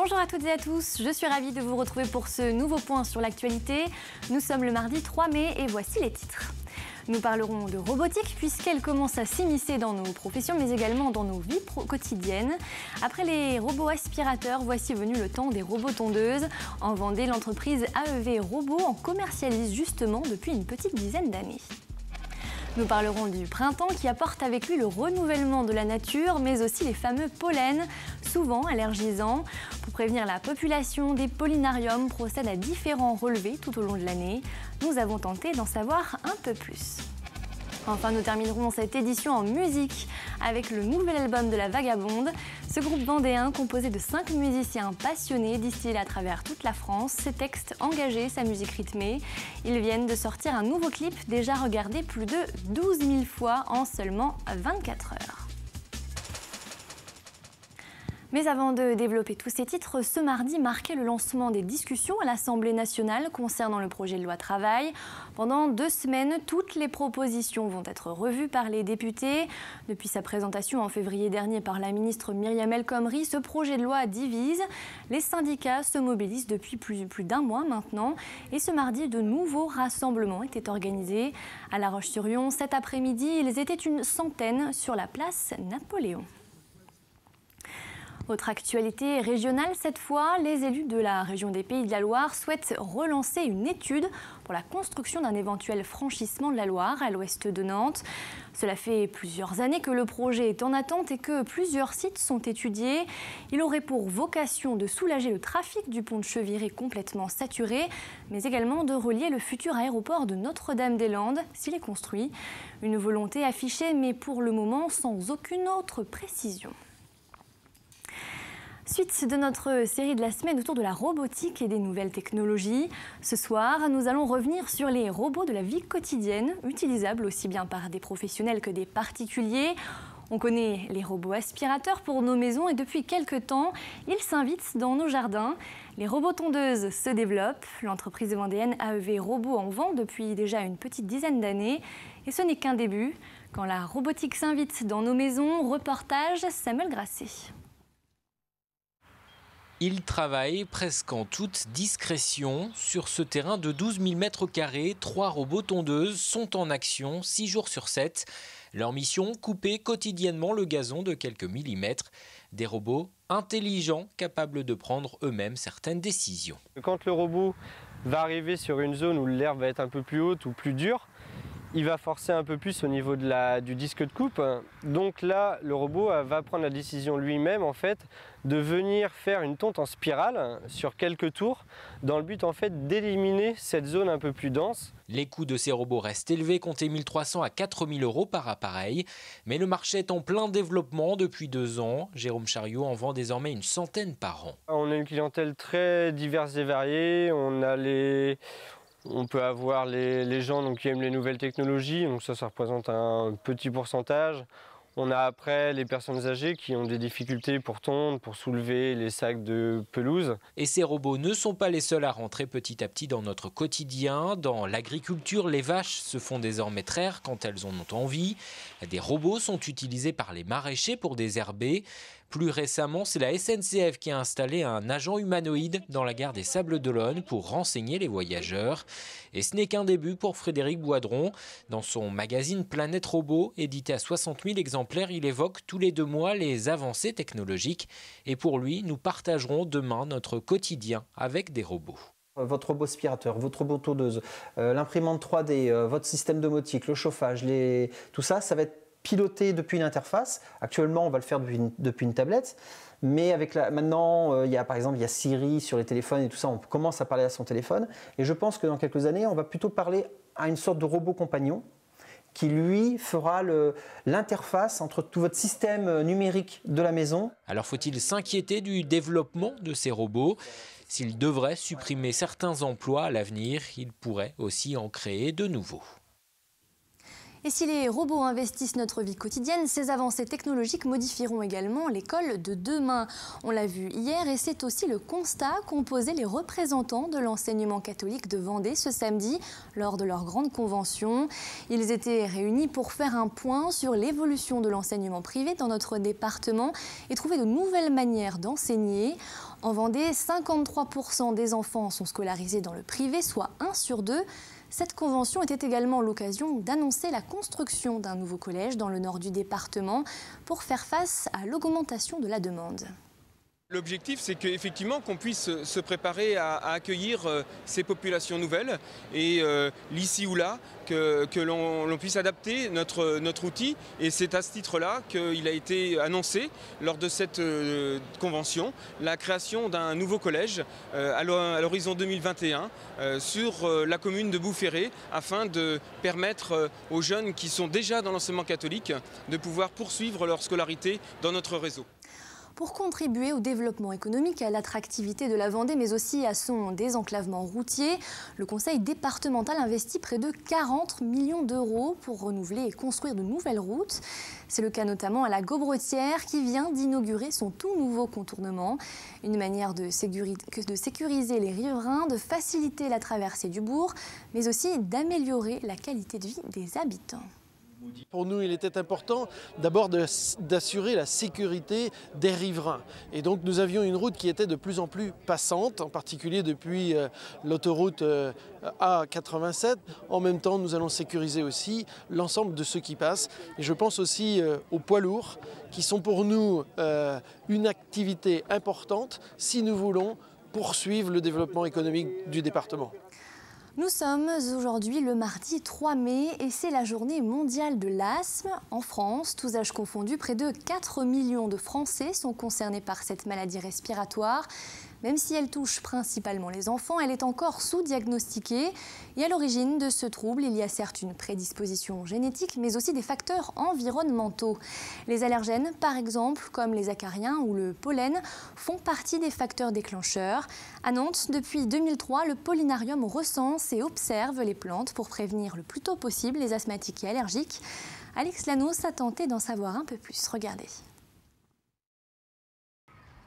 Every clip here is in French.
Bonjour à toutes et à tous, je suis ravie de vous retrouver pour ce nouveau point sur l'actualité. Nous sommes le mardi 3 mai et voici les titres. Nous parlerons de robotique puisqu'elle commence à s'immiscer dans nos professions mais également dans nos vies quotidiennes. Après les robots aspirateurs, voici venu le temps des robots tondeuses. En Vendée, l'entreprise AEV Robots en commercialise justement depuis une petite dizaine d'années. Nous parlerons du printemps qui apporte avec lui le renouvellement de la nature, mais aussi les fameux pollens, souvent allergisants. Pour prévenir la population, des pollinariums procèdent à différents relevés tout au long de l'année. Nous avons tenté d'en savoir un peu plus. Enfin, nous terminerons cette édition en musique avec le nouvel album de La Vagabonde. Ce groupe vendéen, composé de 5 musiciens passionnés distillés à travers toute la France, ses textes engagés, sa musique rythmée. Ils viennent de sortir un nouveau clip déjà regardé plus de 12 000 fois en seulement 24 heures. Mais avant de développer tous ces titres, ce mardi marquait le lancement des discussions à l'Assemblée nationale concernant le projet de loi travail. Pendant 2 semaines, toutes les propositions vont être revues par les députés. Depuis sa présentation en février dernier par la ministre Myriam El Khomri, ce projet de loi divise. Les syndicats se mobilisent depuis plus d'un mois maintenant. Et ce mardi, de nouveaux rassemblements étaient organisés. À La Roche-sur-Yon, cet après-midi, ils étaient une centaine sur la place Napoléon. Autre actualité régionale, cette fois, les élus de la région des Pays de la Loire souhaitent relancer une étude pour la construction d'un éventuel franchissement de la Loire à l'ouest de Nantes. Cela fait plusieurs années que le projet est en attente et que plusieurs sites sont étudiés. Il aurait pour vocation de soulager le trafic du pont de Cheviré complètement saturé, mais également de relier le futur aéroport de Notre-Dame-des-Landes s'il est construit. Une volonté affichée, mais pour le moment sans aucune autre précision. Suite de notre série de la semaine autour de la robotique et des nouvelles technologies. Ce soir, nous allons revenir sur les robots de la vie quotidienne, utilisables aussi bien par des professionnels que des particuliers. On connaît les robots aspirateurs pour nos maisons et depuis quelques temps, ils s'invitent dans nos jardins. Les robots tondeuses se développent. L'entreprise vendéenne AEV Robots en vend depuis déjà une petite dizaine d'années. Et ce n'est qu'un début. Quand la robotique s'invite dans nos maisons, reportage Samuel Grasset. Il travaille presque en toute discrétion. Sur ce terrain de 12 000 m², 3 robots tondeuses sont en action 6 jours sur 7. Leur mission, couper quotidiennement le gazon de quelques millimètres. Des robots intelligents, capables de prendre eux-mêmes certaines décisions. Quand le robot va arriver sur une zone où l'herbe va être un peu plus haute ou plus dure, il va forcer un peu plus au niveau du disque de coupe. Donc là, le robot va prendre la décision lui-même en fait de venir faire une tonte en spirale sur quelques tours dans le but en fait d'éliminer cette zone un peu plus dense. Les coûts de ces robots restent élevés, comptez 1 300 à 4 000 € par appareil. Mais le marché est en plein développement depuis 2 ans. Jérôme Chariot en vend désormais une centaine par an. On a une clientèle très diverse et variée. On peut avoir les gens donc, qui aiment les nouvelles technologies, donc ça représente un petit pourcentage. On a après les personnes âgées qui ont des difficultés pour tondre, pour soulever les sacs de pelouse. Et ces robots ne sont pas les seuls à rentrer petit à petit dans notre quotidien. Dans l'agriculture, les vaches se font désormais traire quand elles en ont envie. Des robots sont utilisés par les maraîchers pour désherber. Plus récemment, c'est la SNCF qui a installé un agent humanoïde dans la gare des Sables-d'Olonne pour renseigner les voyageurs. Et ce n'est qu'un début pour Frédéric Boidron. Dans son magazine Planète Robot, édité à 60 000 exemplaires, il évoque tous les 2 mois les avancées technologiques. Et pour lui, nous partagerons demain notre quotidien avec des robots. Votre robot aspirateur, votre robot tondeuse, l'imprimante 3D, votre système domotique, le chauffage, tout ça, ça va être piloté depuis une interface. Actuellement, on va le faire depuis une tablette. Mais maintenant, par exemple, il y a Siri sur les téléphones et tout ça. On commence à parler à son téléphone. Et je pense que dans quelques années, on va plutôt parler à une sorte de robot compagnon qui, lui, fera l'interface entre tout votre système numérique de la maison. Alors faut-il s'inquiéter du développement de ces robots ? S'ils devraient supprimer certains emplois à l'avenir, ils pourraient aussi en créer de nouveaux. Et si les robots investissent notre vie quotidienne, ces avancées technologiques modifieront également l'école de demain. On l'a vu hier et c'est aussi le constat qu'ont posé les représentants de l'enseignement catholique de Vendée ce samedi lors de leur grande convention. Ils étaient réunis pour faire un point sur l'évolution de l'enseignement privé dans notre département et trouver de nouvelles manières d'enseigner. En Vendée, 53% des enfants sont scolarisés dans le privé, soit 1 sur 2. Cette convention était également l'occasion d'annoncer la construction d'un nouveau collège dans le nord du département pour faire face à l'augmentation de la demande. L'objectif, c'est qu'effectivement qu'on puisse se préparer à accueillir ces populations nouvelles et l'ici ou là, que l'on puisse adapter notre outil. Et c'est à ce titre-là qu'il a été annoncé lors de cette convention la création d'un nouveau collège à l'horizon 2021 sur la commune de Bouferré, afin de permettre aux jeunes qui sont déjà dans l'enseignement catholique de pouvoir poursuivre leur scolarité dans notre réseau. Pour contribuer au développement économique et à l'attractivité de la Vendée, mais aussi à son désenclavement routier, le conseil départemental investit près de 40 millions d'euros pour renouveler et construire de nouvelles routes. C'est le cas notamment à la Gaubretière qui vient d'inaugurer son tout nouveau contournement. Une manière de sécuriser les riverains, de faciliter la traversée du bourg, mais aussi d'améliorer la qualité de vie des habitants. Pour nous, il était important d'abord d'assurer la sécurité des riverains. Et donc nous avions une route qui était de plus en plus passante, en particulier depuis l'autoroute A87. En même temps, nous allons sécuriser aussi l'ensemble de ceux qui passent. Et je pense aussi aux poids lourds, qui sont pour nous une activité importante si nous voulons poursuivre le développement économique du département. Nous sommes aujourd'hui le mardi 3 mai et c'est la journée mondiale de l'asthme. En France, tous âges confondus, près de 4 millions de Français sont concernés par cette maladie respiratoire. Même si elle touche principalement les enfants, elle est encore sous-diagnostiquée. Et à l'origine de ce trouble, il y a certes une prédisposition génétique, mais aussi des facteurs environnementaux. Les allergènes, par exemple, comme les acariens ou le pollen, font partie des facteurs déclencheurs. À Nantes, depuis 2003, le Pollinarium recense et observe les plantes pour prévenir le plus tôt possible les asthmatiques et allergiques. Alex Lanos a tenté d'en savoir un peu plus. Regardez.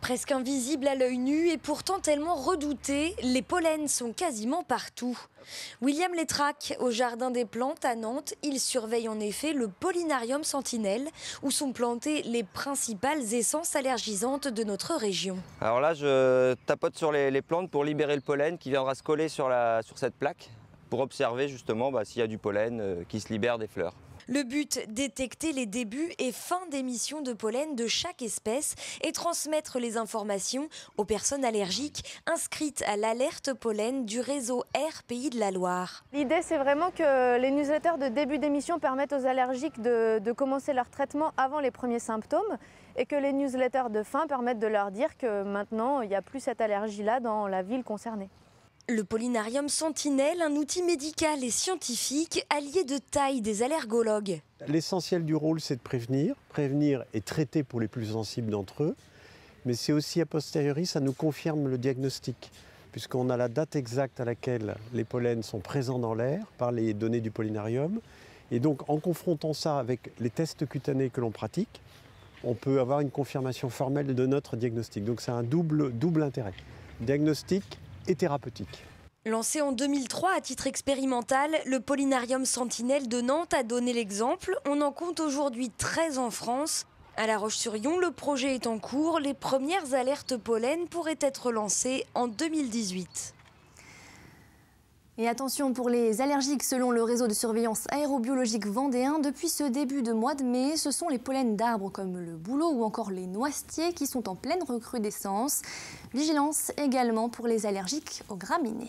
Presque invisibles à l'œil nu et pourtant tellement redoutés, les pollens sont quasiment partout. William Letrac, au Jardin des Plantes à Nantes, il surveille en effet le Pollinarium sentinelle où sont plantées les principales essences allergisantes de notre région. Alors là, je tapote sur les plantes pour libérer le pollen qui viendra se coller sur cette plaque pour observer justement s'il y a du pollen qui se libère des fleurs. Le but, détecter les débuts et fin d'émission de pollen de chaque espèce et transmettre les informations aux personnes allergiques inscrites à l'alerte pollen du réseau Air Pays de la Loire. L'idée, c'est vraiment que les newsletters de début d'émission permettent aux allergiques de commencer leur traitement avant les premiers symptômes et que les newsletters de fin permettent de leur dire que maintenant, il n'y a plus cette allergie-là dans la ville concernée. Le Pollinarium sentinelle, un outil médical et scientifique allié de taille des allergologues. L'essentiel du rôle, c'est de prévenir et traiter pour les plus sensibles d'entre eux, mais c'est aussi a posteriori, ça nous confirme le diagnostic, puisqu'on a la date exacte à laquelle les pollens sont présents dans l'air par les données du Pollinarium, et donc en confrontant ça avec les tests cutanés que l'on pratique, on peut avoir une confirmation formelle de notre diagnostic. Donc c'est un double intérêt, diagnostic et thérapeutique. Lancé en 2003 à titre expérimental, le Pollinarium sentinelle de Nantes a donné l'exemple. On en compte aujourd'hui 13 en France. À La Roche-sur-Yon, le projet est en cours. Les premières alertes pollen pourraient être lancées en 2018. Et attention pour les allergiques, selon le réseau de surveillance aérobiologique vendéen, depuis ce début de mois de mai, ce sont les pollens d'arbres comme le bouleau ou encore les noisetiers qui sont en pleine recrudescence. Vigilance également pour les allergiques aux graminées.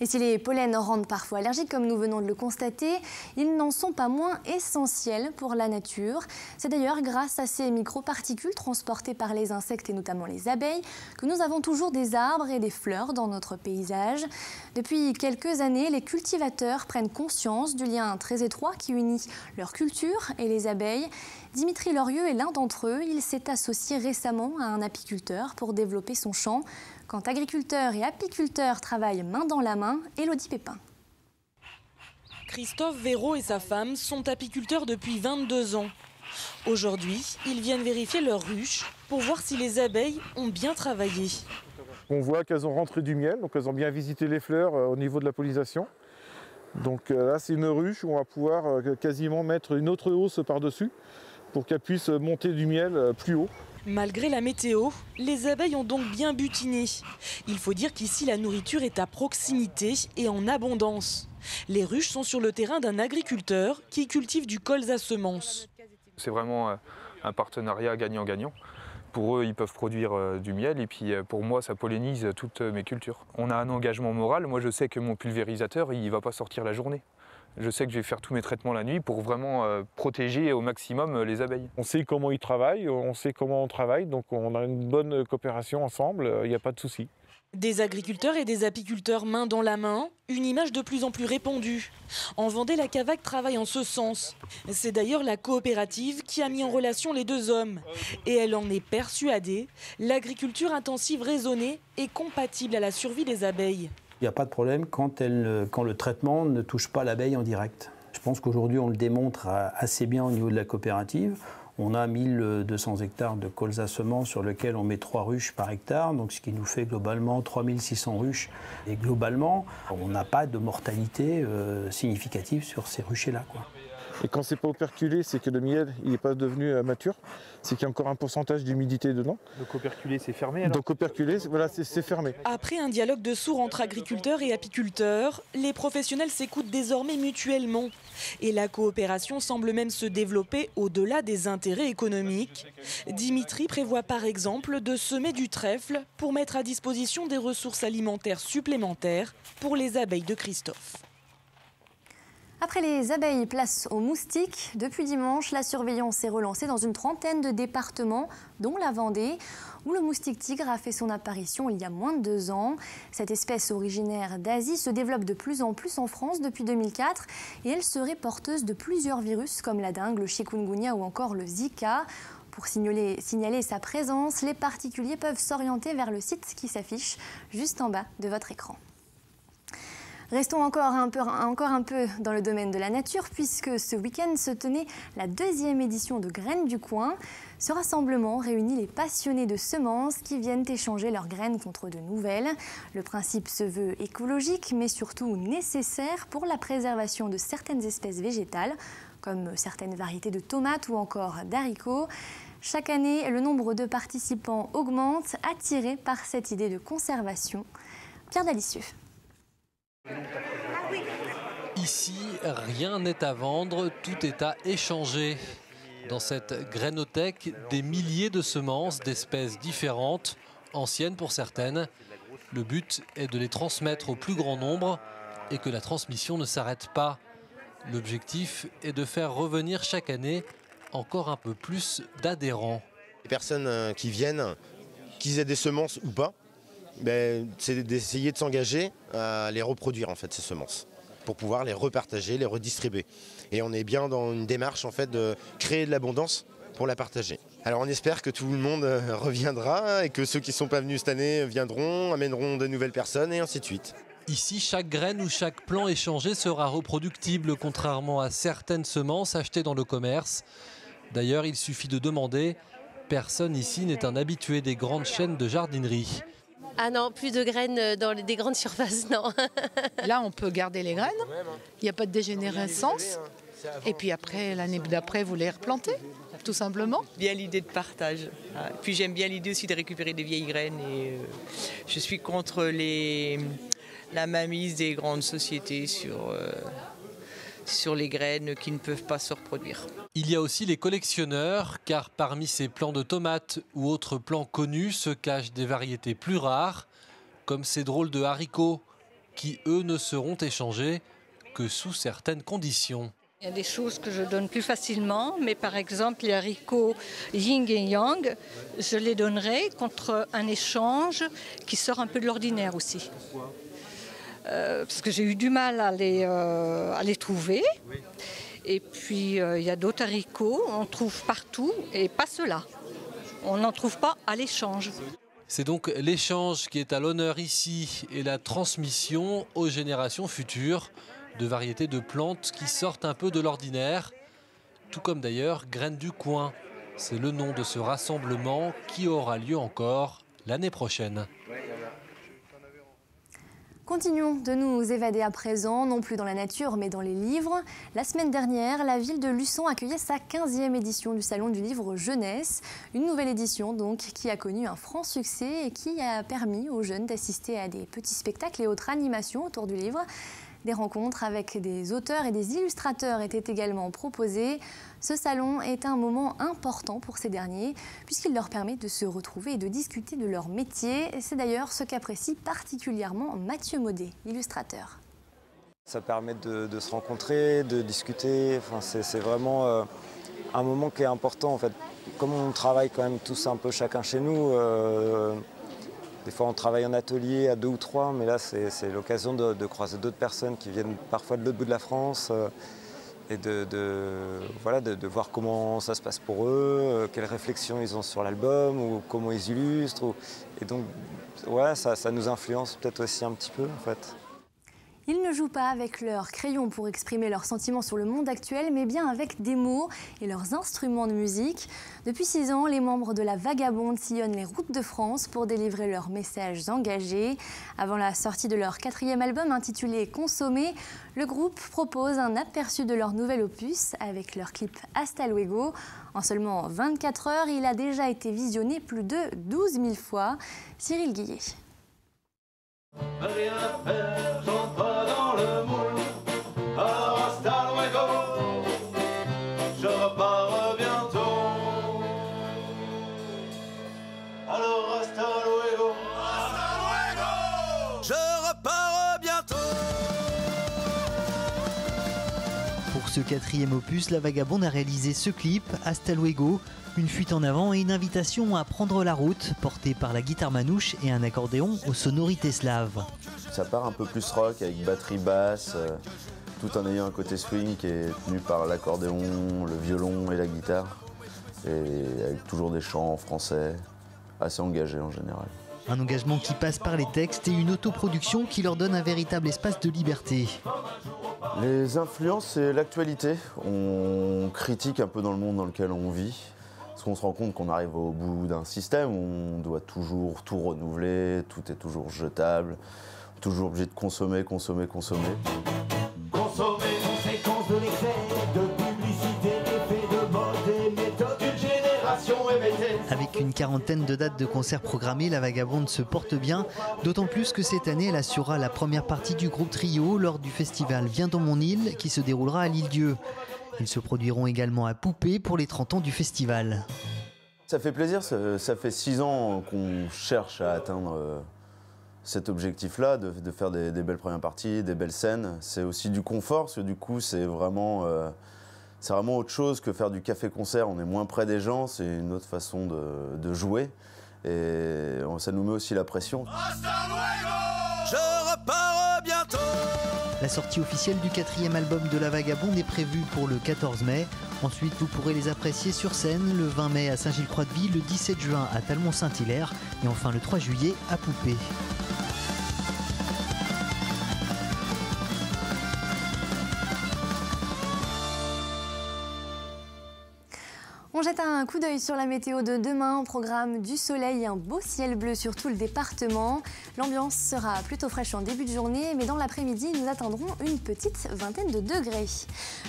Et si les pollens rendent parfois allergiques, comme nous venons de le constater, ils n'en sont pas moins essentiels pour la nature. C'est d'ailleurs grâce à ces microparticules transportées par les insectes et notamment les abeilles que nous avons toujours des arbres et des fleurs dans notre paysage. Depuis quelques années, les cultivateurs prennent conscience du lien très étroit qui unit leur culture et les abeilles. Dimitri Lorieux est l'un d'entre eux. Il s'est associé récemment à un apiculteur pour développer son champ. Quand agriculteurs et apiculteurs travaillent main dans la main, Élodie Pépin. Christophe Véraud et sa femme sont apiculteurs depuis 22 ans. Aujourd'hui, ils viennent vérifier leurs ruches pour voir si les abeilles ont bien travaillé. On voit qu'elles ont rentré du miel, donc elles ont bien visité les fleurs au niveau de la pollinisation. Donc là, c'est une ruche où on va pouvoir quasiment mettre une autre hausse par-dessus pour qu'elle puisse monter du miel plus haut. Malgré la météo, les abeilles ont donc bien butiné. Il faut dire qu'ici la nourriture est à proximité et en abondance. Les ruches sont sur le terrain d'un agriculteur qui cultive du colza semences. C'est vraiment un partenariat gagnant-gagnant. Pour eux, ils peuvent produire du miel et puis pour moi, ça pollinise toutes mes cultures. On a un engagement moral. Moi, je sais que mon pulvérisateur, il ne va pas sortir la journée. Je sais que je vais faire tous mes traitements la nuit pour vraiment protéger au maximum les abeilles. On sait comment ils travaillent, on sait comment on travaille, donc on a une bonne coopération ensemble, il n'y a pas de souci. Des agriculteurs et des apiculteurs main dans la main, une image de plus en plus répandue. En Vendée, la CAVAC travaille en ce sens. C'est d'ailleurs la coopérative qui a mis en relation les deux hommes. Et elle en est persuadée, l'agriculture intensive raisonnée est compatible à la survie des abeilles. Il n'y a pas de problème quand le traitement ne touche pas l'abeille en direct. Je pense qu'aujourd'hui, on le démontre assez bien au niveau de la coopérative. On a 1200 hectares de colza semences sur lequel on met 3 ruches par hectare, donc ce qui nous fait globalement 3600 ruches. Et globalement, on n'a pas de mortalité significative sur ces ruchers-là, quoi. Et quand c'est pas operculé, c'est que le miel il n'est pas devenu mature, c'est qu'il y a encore un pourcentage d'humidité dedans. Donc operculé, c'est fermé alors ? Donc operculé, voilà, c'est fermé. Après un dialogue de sourds entre agriculteurs et apiculteurs, les professionnels s'écoutent désormais mutuellement. Et la coopération semble même se développer au-delà des intérêts économiques. Dimitri prévoit par exemple de semer du trèfle pour mettre à disposition des ressources alimentaires supplémentaires pour les abeilles de Christophe. Après les abeilles, place aux moustiques. Depuis dimanche, la surveillance est relancée dans une trentaine de départements, dont la Vendée, où le moustique tigre a fait son apparition il y a moins de 2 ans. Cette espèce originaire d'Asie se développe de plus en plus en France depuis 2004 et elle serait porteuse de plusieurs virus comme la dengue, le chikungunya ou encore le Zika. Pour signaler sa présence, les particuliers peuvent s'orienter vers le site qui s'affiche juste en bas de votre écran. Restons encore un peu dans le domaine de la nature puisque ce week-end se tenait la 2e édition de Graines du Coin. Ce rassemblement réunit les passionnés de semences qui viennent échanger leurs graines contre de nouvelles. Le principe se veut écologique mais surtout nécessaire pour la préservation de certaines espèces végétales comme certaines variétés de tomates ou encore d'haricots. Chaque année, le nombre de participants augmente, attirés par cette idée de conservation. Pierre Dalicieux. Ici, rien n'est à vendre, tout est à échanger. Dans cette grainothèque, des milliers de semences d'espèces différentes, anciennes pour certaines. Le but est de les transmettre au plus grand nombre et que la transmission ne s'arrête pas. L'objectif est de faire revenir chaque année encore un peu plus d'adhérents. Les personnes qui viennent, qu'ils aient des semences ou pas, c'est d'essayer de s'engager à les reproduire en fait ces semences pour pouvoir les repartager, les redistribuer. Et on est bien dans une démarche en fait de créer de l'abondance pour la partager. Alors on espère que tout le monde reviendra et que ceux qui ne sont pas venus cette année viendront, amèneront de nouvelles personnes et ainsi de suite. Ici, chaque graine ou chaque plant échangé sera reproductible, contrairement à certaines semences achetées dans le commerce. D'ailleurs, il suffit de demander. Personne ici n'est un habitué des grandes chaînes de jardinerie. Ah non, plus de graines dans des grandes surfaces, non. Là, on peut garder les graines, il n'y a pas de dégénérescence. Et puis après, l'année d'après, vous les replantez, tout simplement. Bien l'idée de partage. Puis j'aime bien l'idée aussi de récupérer des vieilles graines. Et je suis contre la mainmise des grandes sociétés sur les graines qui ne peuvent pas se reproduire. Il y a aussi les collectionneurs, car parmi ces plants de tomates ou autres plants connus se cachent des variétés plus rares, comme ces drôles de haricots, qui eux ne seront échangés que sous certaines conditions. Il y a des choses que je donne plus facilement, mais par exemple les haricots yin et yang, je les donnerai contre un échange qui sort un peu de l'ordinaire aussi. Parce que j'ai eu du mal à les trouver. Et puis il y a d'autres haricots, on trouve partout et pas ceux-là. On n'en trouve pas à l'échange. C'est donc l'échange qui est à l'honneur ici et la transmission aux générations futures de variétés de plantes qui sortent un peu de l'ordinaire, tout comme d'ailleurs Graines du Coin. C'est le nom de ce rassemblement qui aura lieu encore l'année prochaine. Continuons de nous évader à présent, non plus dans la nature, mais dans les livres. La semaine dernière, la ville de Luçon accueillait sa 15e édition du Salon du Livre Jeunesse. Une nouvelle édition donc qui a connu un franc succès et qui a permis aux jeunes d'assister à des petits spectacles et autres animations autour du livre. Des rencontres avec des auteurs et des illustrateurs étaient également proposées. Ce salon est un moment important pour ces derniers puisqu'il leur permet de se retrouver et de discuter de leur métier. C'est d'ailleurs ce qu'apprécie particulièrement Mathieu Maudet, illustrateur. Ça permet de se rencontrer, de discuter. Enfin, c'est vraiment un moment qui est important en fait. Comme on travaille quand même tous un peu chacun chez nous, des fois on travaille en atelier à 2 ou 3, mais là c'est l'occasion de croiser d'autres personnes qui viennent parfois de l'autre bout de la France et de voir comment ça se passe pour eux, quelles réflexions ils ont sur l'album ou comment ils illustrent. Et donc ouais, ça nous influence peut-être aussi un petit peu en fait. Ils ne jouent pas avec leurs crayons pour exprimer leurs sentiments sur le monde actuel, mais bien avec des mots et leurs instruments de musique. Depuis 6 ans, les membres de la Vagabonde sillonnent les routes de France pour délivrer leurs messages engagés. Avant la sortie de leur 4e album intitulé « Consommer », le groupe propose un aperçu de leur nouvel opus avec leur clip « Hasta luego ». En seulement 24 heures, il a déjà été visionné plus de 12 000 fois. Cyril Guillet. Rien à faire, j'entre pas dans le moule. Alors hasta luego, je repars bientôt. Alors hasta luego, je repars bientôt. Pour ce 4e opus, la Vagabonde a réalisé ce clip, Hasta luego, une fuite en avant et une invitation à prendre la route, portée par la guitare manouche et un accordéon aux sonorités slaves. Ça part un peu plus rock avec batterie basse, tout en ayant un côté swing qui est tenu par l'accordéon, le violon et la guitare, et avec toujours des chants en français, assez engagés en général. Un engagement qui passe par les textes et une autoproduction qui leur donne un véritable espace de liberté. Les influences, c'est l'actualité. On critique un peu dans le monde dans lequel on vit. Parce qu'on se rend compte qu'on arrive au bout d'un système où on doit toujours tout renouveler, tout est toujours jetable, toujours obligé de consommer, consommer, consommer. Consommer, conséquence de l'excès, de publicité, d'effets de mode et méthodes d'une génération émettée. Avec une 40aine de dates de concerts programmées, la Vagabonde se porte bien, d'autant plus que cette année, elle assurera la première partie du groupe Trio lors du festival Viens dans mon île qui se déroulera à l'Île-Dieu. Ils se produiront également à Poupée pour les 30 ans du festival. Ça fait plaisir, ça fait 6 ans qu'on cherche à atteindre cet objectif-là, de faire des belles premières parties, des belles scènes. C'est aussi du confort, parce que du coup c'est vraiment autre chose que faire du café-concert. On est moins près des gens, c'est une autre façon de jouer. Et ça nous met aussi la pression. Je repars bientôt. La sortie officielle du 4e album de la Vagabonde est prévue pour le 14 mai. Ensuite, vous pourrez les apprécier sur scène le 20 mai à Saint-Gilles-Croix-de-Vie, le 17 juin à Talmont-Saint-Hilaire et enfin le 3 juillet à Poupée. On jette un coup d'œil sur la météo de demain. Au programme du soleil et un beau ciel bleu sur tout le département. L'ambiance sera plutôt fraîche en début de journée, mais dans l'après-midi, nous atteindrons une petite vingtaine de degrés.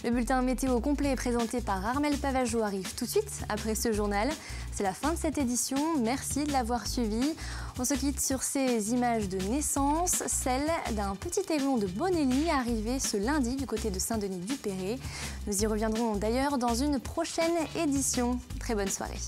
Le bulletin météo complet présenté par Armelle Pavageau arrive tout de suite après ce journal. C'est la fin de cette édition. Merci de l'avoir suivi. On se quitte sur ces images de naissance, celle d'un petit aiglon de Bonelli arrivé ce lundi du côté de Saint-Denis-du-Perret. Nous y reviendrons d'ailleurs dans une prochaine édition. Très bonne soirée.